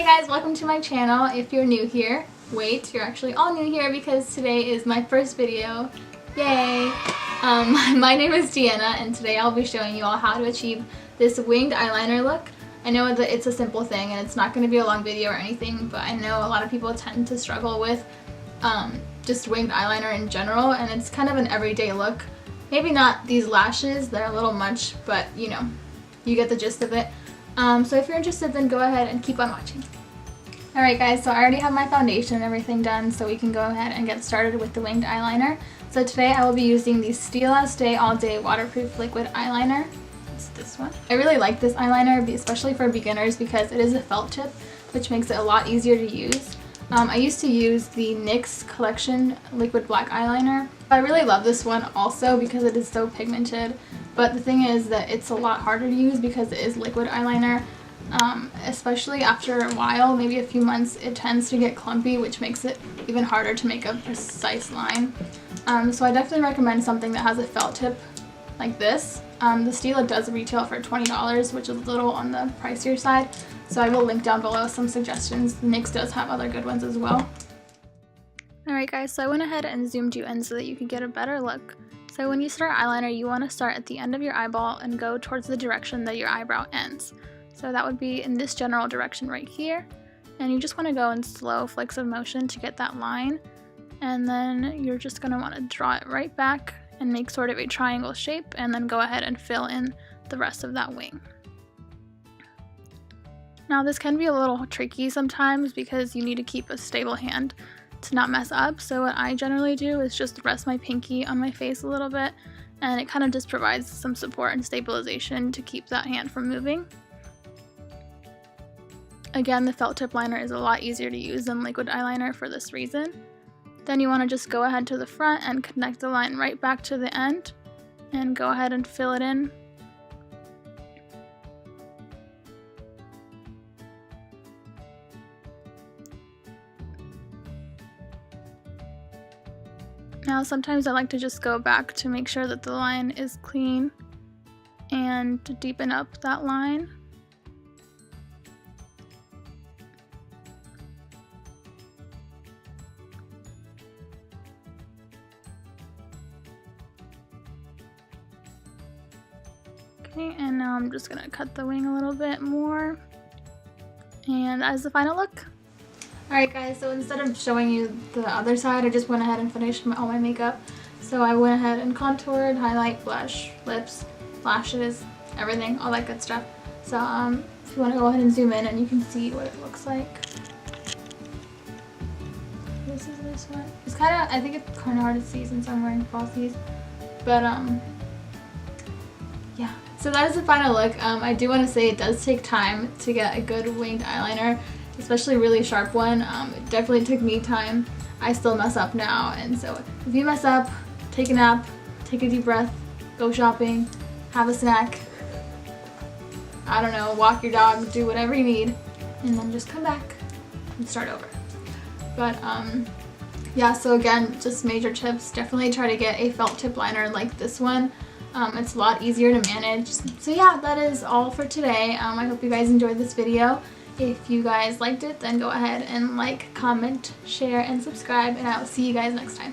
guys, welcome to my channel. If you're new here, wait, you're actually all new here because today is my first video. Yay! My name is Deanna and today I'll be showing you all how to achieve this winged eyeliner look. I know that it's a simple thing and it's not going to be a long video or anything, but I know a lot of people tend to struggle with just winged eyeliner in general, and it's kind of an everyday look. Maybe not these lashes, they're a little much, but you know, you get the gist of it. So if you're interested, then go ahead and keep on watching. Alright guys, so I already have my foundation and everything done, so we can go ahead and get started with the winged eyeliner. So today I will be using the Stila Stay All Day Waterproof Liquid Eyeliner. It's this one. I really like this eyeliner, especially for beginners, because it is a felt tip, which makes it a lot easier to use. I used to use the NYX Collection Liquid Black Eyeliner. I really love this one also because it is so pigmented. But the thing is that it's a lot harder to use because it is liquid eyeliner. Especially after a while, maybe a few months, it tends to get clumpy, which makes it even harder to make a precise line. So I definitely recommend something that has a felt tip like this. The Stila does retail for $20, which is a little on the pricier side. So I will link down below some suggestions. NYX does have other good ones as well. Alright guys, so I went ahead and zoomed you in so that you could get a better look. So when you start eyeliner, you want to start at the end of your eyeball and go towards the direction that your eyebrow ends. So that would be in this general direction right here. And you just want to go in slow flicks of motion to get that line. And then you're just going to want to draw it right back and make sort of a triangle shape, and then go ahead and fill in the rest of that wing. Now this can be a little tricky sometimes because you need to keep a stable hand to not mess up, so what I generally do is just rest my pinky on my face a little bit, and it kind of just provides some support and stabilization to keep that hand from moving. Again, the felt tip liner is a lot easier to use than liquid eyeliner for this reason. Then you want to just go ahead to the front and connect the line right back to the end and go ahead and fill it in. Now sometimes I like to just go back to make sure that the line is clean and to deepen up that line. Okay, and now I'm just going to cut the wing a little bit more. And that is the final look. Alright guys, so instead of showing you the other side, I just went ahead and finished all my makeup. So I went ahead and contoured, highlight, blush, lips, lashes, everything, all that good stuff. So if you want to go ahead and zoom in and you can see what it looks like. This is this one. It's kind of, I think it's kind of hard to see since I'm wearing falsies. But yeah. So that is the final look. I do want to say it does take time to get a good winged eyeliner, especially a really sharp one. It definitely took me time. I still mess up now, and so if you mess up, take a nap, take a deep breath, go shopping, have a snack, I don't know, walk your dog, do whatever you need, and then just come back and start over. But yeah, so again, just major tips, definitely try to get a felt tip liner like this one. It's a lot easier to manage. So yeah, that is all for today. I hope you guys enjoyed this video. If you guys liked it, then go ahead and like, comment, share, and subscribe, and I will see you guys next time.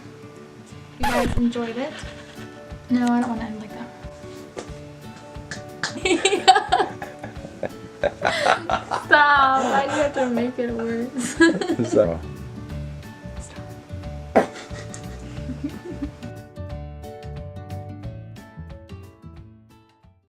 If you guys enjoyed it. No, I don't want to end like that. Stop! Why do you have to make it worse? So.